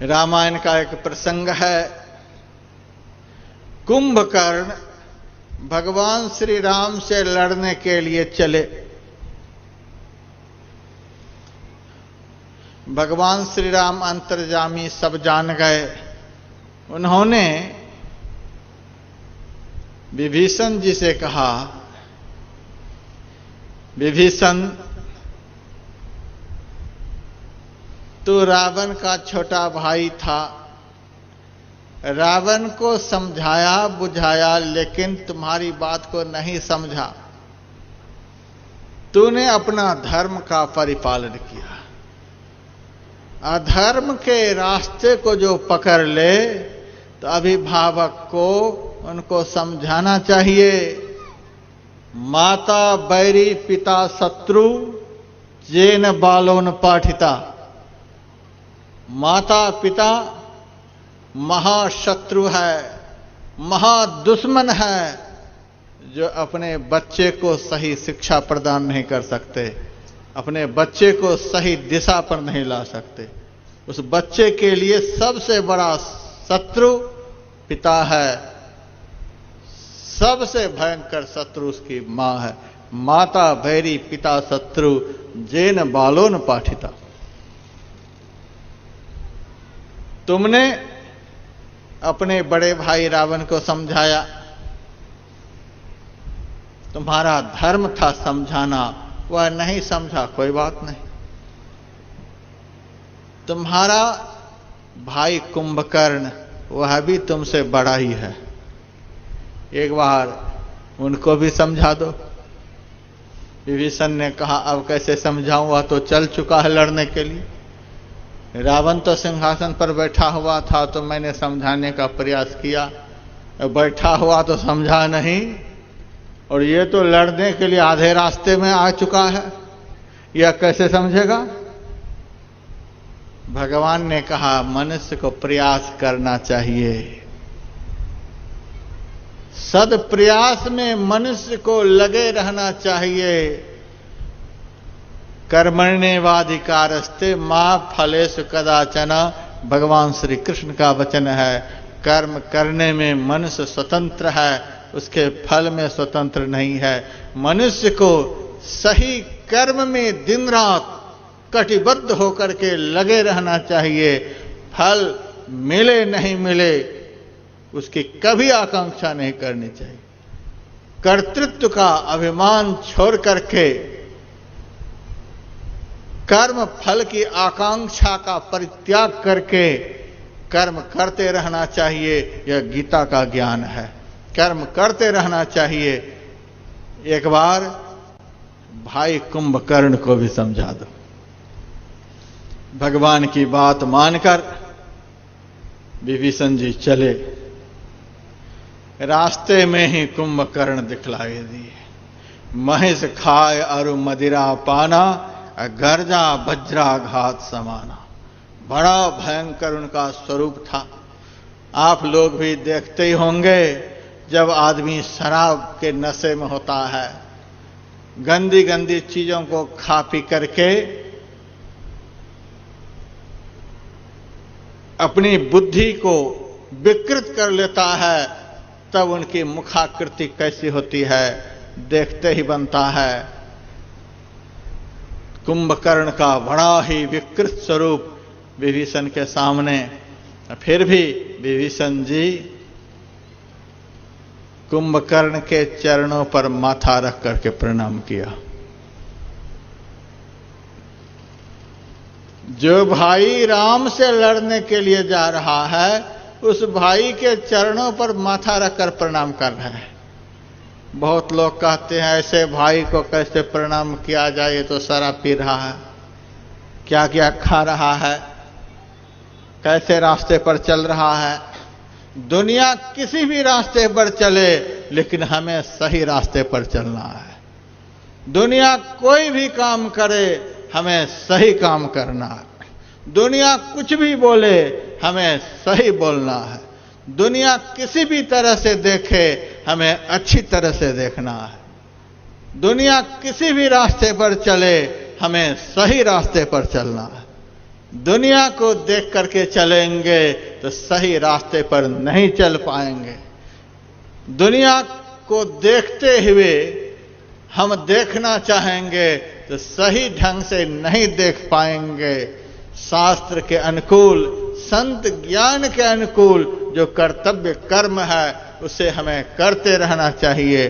रामायण का एक प्रसंग है। कुंभकर्ण भगवान श्री राम से लड़ने के लिए चले। भगवान श्री राम अंतर्यामी सब जान गए। उन्होंने विभीषण जी से कहा, विभीषण तू रावण का छोटा भाई था, रावण को समझाया बुझाया लेकिन तुम्हारी बात को नहीं समझा। तूने अपना धर्म का परिपालन किया। अधर्म के रास्ते को जो पकड़ ले तो अभिभावक को उनको समझाना चाहिए। माता बैरी पिता शत्रु जेन बालोन पाठिता। माता पिता महाशत्रु है, महादुश्मन है, जो अपने बच्चे को सही शिक्षा प्रदान नहीं कर सकते, अपने बच्चे को सही दिशा पर नहीं ला सकते। उस बच्चे के लिए सबसे बड़ा शत्रु पिता है, सबसे भयंकर शत्रु उसकी मां है। माता भैरी पिता शत्रु जेन बालोन पाठिता। तुमने अपने बड़े भाई रावण को समझाया, तुम्हारा धर्म था समझाना, वह नहीं समझा, कोई बात नहीं। तुम्हारा भाई कुंभकर्ण वह भी तुमसे बड़ा ही है, एक बार उनको भी समझा दो। विभीषण ने कहा, अब कैसे समझाऊं, वह तो चल चुका है लड़ने के लिए। रावण तो सिंहासन पर बैठा हुआ था तो मैंने समझाने का प्रयास किया, बैठा हुआ तो समझा नहीं, और ये तो लड़ने के लिए आधे रास्ते में आ चुका है, यह कैसे समझेगा। भगवान ने कहा, मनुष्य को प्रयास करना चाहिए। सद प्रयास में मनुष्य को लगे रहना चाहिए। कर्मण्येवाधिकारस्ते मां फलेषु कदाचन, भगवान श्री कृष्ण का वचन है। कर्म करने में मनुष्य स्वतंत्र है, उसके फल में स्वतंत्र नहीं है। मनुष्य को सही कर्म में दिन रात कटिबद्ध होकर के लगे रहना चाहिए। फल मिले नहीं मिले उसकी कभी आकांक्षा नहीं करनी चाहिए। कर्तृत्व का अभिमान छोड़ करके कर्म फल की आकांक्षा का परित्याग करके कर्म करते रहना चाहिए। यह गीता का ज्ञान है, कर्म करते रहना चाहिए। एक बार भाई कुंभकर्ण को भी समझा दो। भगवान की बात मानकर विभीषण जी चले। रास्ते में ही कुंभकर्ण दिखलाई दिए। महिष खाए अरु मदिरा पाना, गर्जा वज्राघात समाना। बड़ा भयंकर उनका स्वरूप था। आप लोग भी देखते ही होंगे, जब आदमी शराब के नशे में होता है, गंदी गंदी चीजों को खा पी करके अपनी बुद्धि को विकृत कर लेता है, तब उनकी मुखाकृति कैसी होती है देखते ही बनता है। कुंभकर्ण का बड़ा ही विकृत स्वरूप विभीषण के सामने। फिर भी विभीषण जी कुंभकर्ण के चरणों पर माथा रख करके प्रणाम किया। जो भाई राम से लड़ने के लिए जा रहा है, उस भाई के चरणों पर माथा रखकर प्रणाम कर रहे हैं। बहुत लोग कहते हैं, ऐसे भाई को कैसे प्रणाम किया जाए, ये तो शराब पी रहा है, क्या क्या खा रहा है, कैसे रास्ते पर चल रहा है। दुनिया किसी भी रास्ते पर चले, लेकिन हमें सही रास्ते पर चलना है। दुनिया कोई भी काम करे, हमें सही काम करना है। दुनिया कुछ भी बोले, हमें सही बोलना है। दुनिया किसी भी तरह से देखे, हमें अच्छी तरह से देखना है। दुनिया किसी भी रास्ते पर चले, हमें सही रास्ते पर चलना है। दुनिया को देख करके चलेंगे तो सही रास्ते पर नहीं चल पाएंगे। दुनिया को देखते हुए हम देखना चाहेंगे तो सही ढंग से नहीं देख पाएंगे। शास्त्र के अनुकूल, संत ज्ञान के अनुकूल जो कर्तव्य कर्म है उसे हमें करते रहना चाहिए।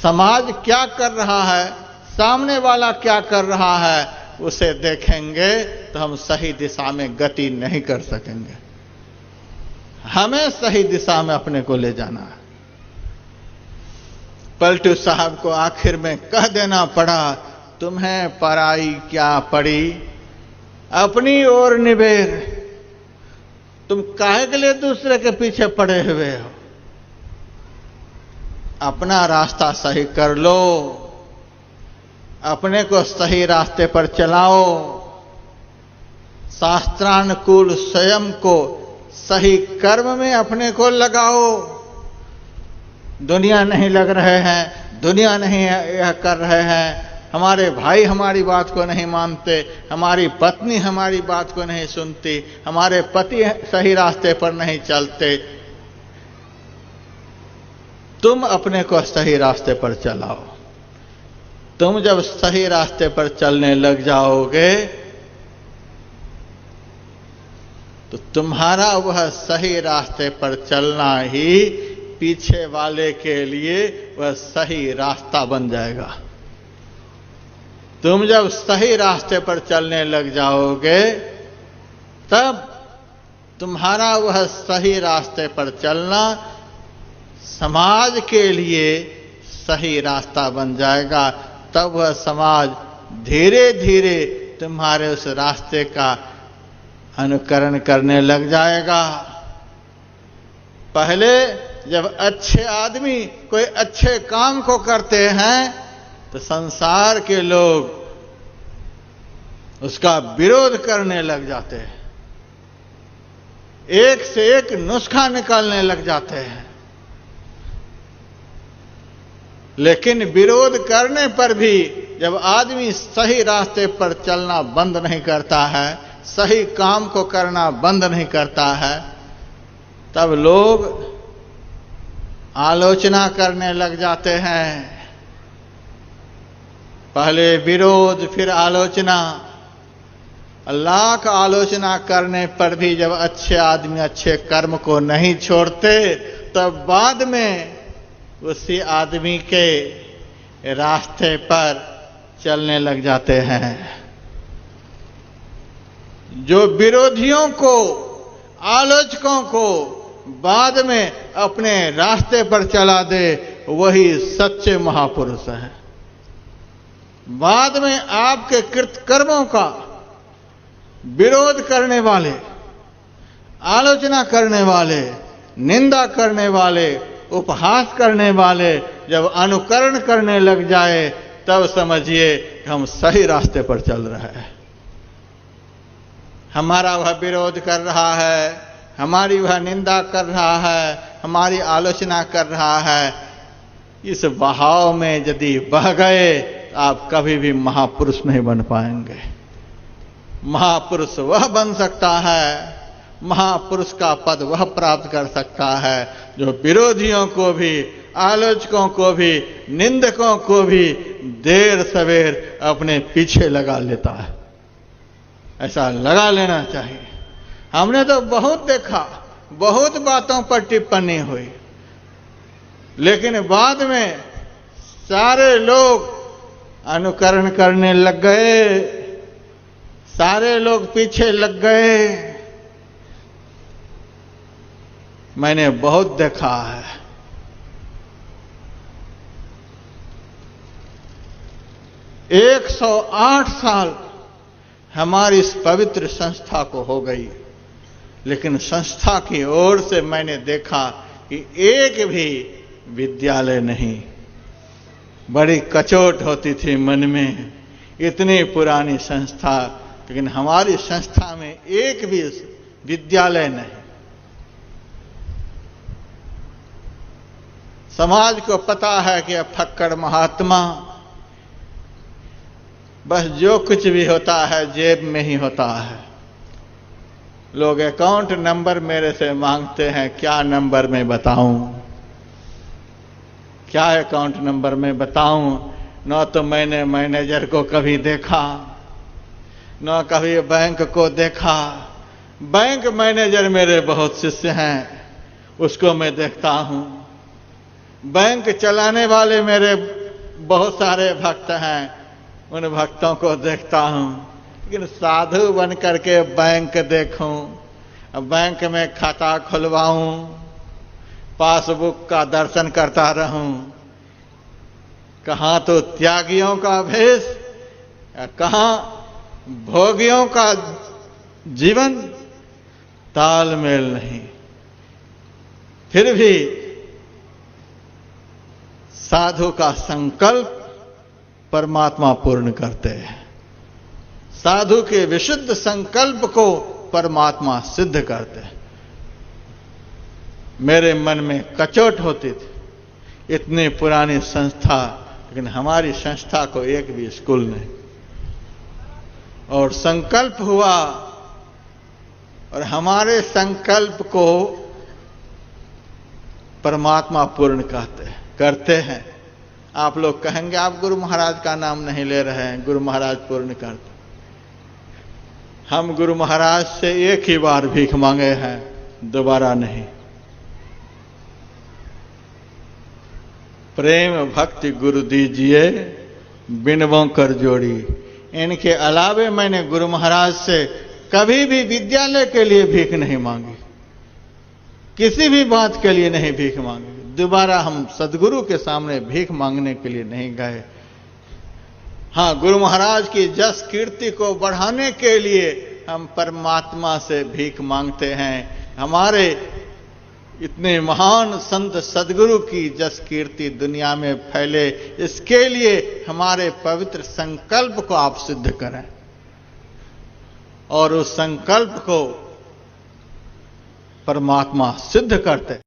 समाज क्या कर रहा है, सामने वाला क्या कर रहा है, उसे देखेंगे तो हम सही दिशा में गति नहीं कर सकेंगे। हमें सही दिशा में अपने को ले जाना है। पलटू साहब को आखिर में कह देना पड़ा, तुम्हें पराई क्या पड़ी, अपनी ओर निबेर। तुम काहे के लिए दूसरे के पीछे पड़े हुए हो? अपना रास्ता सही कर लो, अपने को सही रास्ते पर चलाओ, शास्त्रानुकूल स्वयं को सही कर्म में अपने को लगाओ। दुनिया नहीं लग रहे हैं, दुनिया नहीं यह कर रहे हैं, हमारे भाई हमारी बात को नहीं मानते, हमारी पत्नी हमारी बात को नहीं सुनती, हमारे पति सही रास्ते पर नहीं चलते। तुम अपने को सही रास्ते पर चलाओ। तुम जब सही रास्ते पर चलने लग जाओगे तो तुम्हारा वह सही रास्ते पर चलना ही पीछे वाले के लिए वह सही रास्ता बन जाएगा। तुम जब सही रास्ते पर चलने लग जाओगे तब तुम्हारा वह सही रास्ते पर चलना समाज के लिए सही रास्ता बन जाएगा। तब वह समाज धीरे धीरे तुम्हारे उस रास्ते का अनुकरण करने लग जाएगा। पहले जब अच्छे आदमी कोई अच्छे काम को करते हैं तो संसार के लोग उसका विरोध करने लग जाते हैं, एक से एक नुस्खा निकालने लग जाते हैं। लेकिन विरोध करने पर भी जब आदमी सही रास्ते पर चलना बंद नहीं करता है, सही काम को करना बंद नहीं करता है, तब लोग आलोचना करने लग जाते हैं। पहले विरोध फिर आलोचना। लाख आलोचना करने पर भी जब अच्छे आदमी अच्छे कर्म को नहीं छोड़ते तब बाद में उसी आदमी के रास्ते पर चलने लग जाते हैं। जो विरोधियों को, आलोचकों को बाद में अपने रास्ते पर चला दे वही सच्चे महापुरुष हैं। बाद में आपके कृतकर्मों का विरोध करने वाले, आलोचना करने वाले, निंदा करने वाले, उपहास करने वाले जब अनुकरण करने लग जाए तब समझिए कि हम सही रास्ते पर चल रहे हैं। हमारा वह विरोध कर रहा है, हमारी वह निंदा कर रहा है, हमारी आलोचना कर रहा है। इस बहाव में यदि बह गए तो आप कभी भी महापुरुष नहीं बन पाएंगे। महापुरुष वह बन सकता है, महापुरुष का पद वह प्राप्त कर सकता है जो विरोधियों को भी, आलोचकों को भी, निंदकों को भी देर सवेर अपने पीछे लगा लेता है। ऐसा लगा लेना चाहिए। हमने तो बहुत देखा, बहुत बातों पर टिप्पणी हुई, लेकिन बाद में सारे लोग अनुकरण करने लग गए, सारे लोग पीछे लग गए। मैंने बहुत देखा है। 108 साल हमारी इस पवित्र संस्था को हो गई, लेकिन संस्था की ओर से मैंने देखा कि एक भी विद्यालय नहीं। बड़ी कचोट होती थी मन में, इतनी पुरानी संस्था, लेकिन हमारी संस्था में एक भी विद्यालय नहीं। समाज को पता है कि अब फक्कड़ महात्मा बस जो कुछ भी होता है जेब में ही होता है। लोग अकाउंट नंबर मेरे से मांगते हैं, क्या नंबर में बताऊं, क्या अकाउंट नंबर में बताऊं। न तो मैंने मैनेजर को कभी देखा, न कभी बैंक को देखा। बैंक मैनेजर मेरे बहुत शिष्य हैं, उसको मैं देखता हूं। बैंक चलाने वाले मेरे बहुत सारे भक्त हैं, उन भक्तों को देखता हूं। लेकिन साधु बन करके बैंक देखूं, बैंक में खाता खुलवाऊं, पासबुक का दर्शन करता रहूं, कहां तो त्यागियों का भेष, कहां भोगियों का जीवन, तालमेल नहीं। फिर भी साधु का संकल्प परमात्मा पूर्ण करते हैं। साधु के विशुद्ध संकल्प को परमात्मा सिद्ध करते हैं। मेरे मन में कचोट होती थी, इतनी पुरानी संस्था, लेकिन हमारी संस्था को एक भी स्कूल नहीं। और संकल्प हुआ, और हमारे संकल्प को परमात्मा पूर्ण करते हैं। आप लोग कहेंगे आप गुरु महाराज का नाम नहीं ले रहे हैं, गुरु महाराज पूर्ण करते। हम गुरु महाराज से एक ही बार भीख मांगे हैं, दोबारा नहीं। प्रेम भक्ति गुरु दीजिए, बिनवों कर जोड़ी। इनके अलावे मैंने गुरु महाराज से कभी भी विद्यालय के लिए भीख नहीं मांगी, किसी भी बात के लिए नहीं भीख मांगी। दोबारा हम सदगुरु के सामने भीख मांगने के लिए नहीं गए। हां, गुरु महाराज की जस कीर्ति को बढ़ाने के लिए हम परमात्मा से भीख मांगते हैं। हमारे इतने महान संत सदगुरु की जस कीर्ति दुनिया में फैले, इसके लिए हमारे पवित्र संकल्प को आप सिद्ध करें। और उस संकल्प को परमात्मा सिद्ध करते